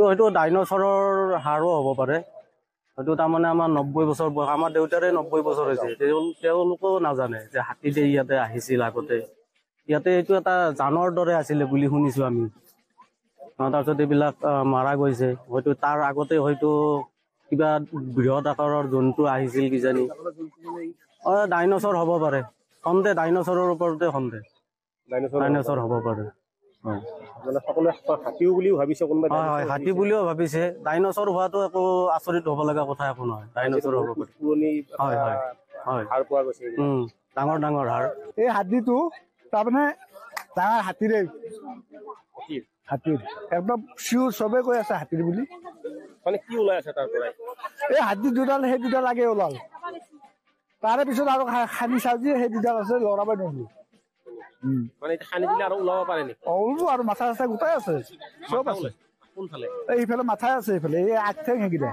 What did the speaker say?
হয়তো ডাইনচৰৰ হাড়ো হ'ব পাৰে হয়তো তাৰমানে আমাৰ 90 বছৰ বয়স আমাৰ দেউতাৰে 90 বছৰ হৈছে তেওঁলোকেও নাজানে যে হাতীতে ইয়াতে আহিছিল আগতে ইয়াতে এইটো এটা জানৰ দৰে আছিলে বুলি শুনিছো আমি তাৰপিছত এইবিলাক মাৰা গৈছে হয়তো তাৰ আগতে হয়তো কিবা বৃহৎ আকাৰৰ জন্তু আহিছিল কিজানি ডাইনচৰ হ'ব পাৰে সন্দেহ ডাইনচৰৰ ওপৰতে সন্দেহ ডাইনচৰ হ'ব পাৰে হাতীও বুলিও ভাবিছে কোনোবাই হয় হাতী বুলিও ভাবিছে ডাইনচৰ হোৱাটো একো আচৰিত হ'ব লগা কথা একো নহয় ডাইনচৰ হ'ব পাৰে হয় হয় হয় হাড় পোৱা গৈছে ডাঙৰ ডাঙৰ হাড় এই হাতীটো তাৰমানে ডাঙৰ হাতীৰে হাতীৰ একদম চিঞৰ চবে কৈ আছে হাতীৰ বুলি মানে কি ওলাই আছে তাৰ পৰাই এই হাতী দুডাল সেই দুডাল আগে ওলাল তাৰে পিছত আৰু খানি চাজি সেই দুডাল আছে লৰাব নোৱাৰিলো মানে খানি দিলে আৰু ওলাব পাৰে নেকি ওলব আৰু মাথা চাথা গোটাই আছে চব আছে কোনফালে এইফালে মাথাই আছে এইফালে এই আগ ঠেং সেইকেইটা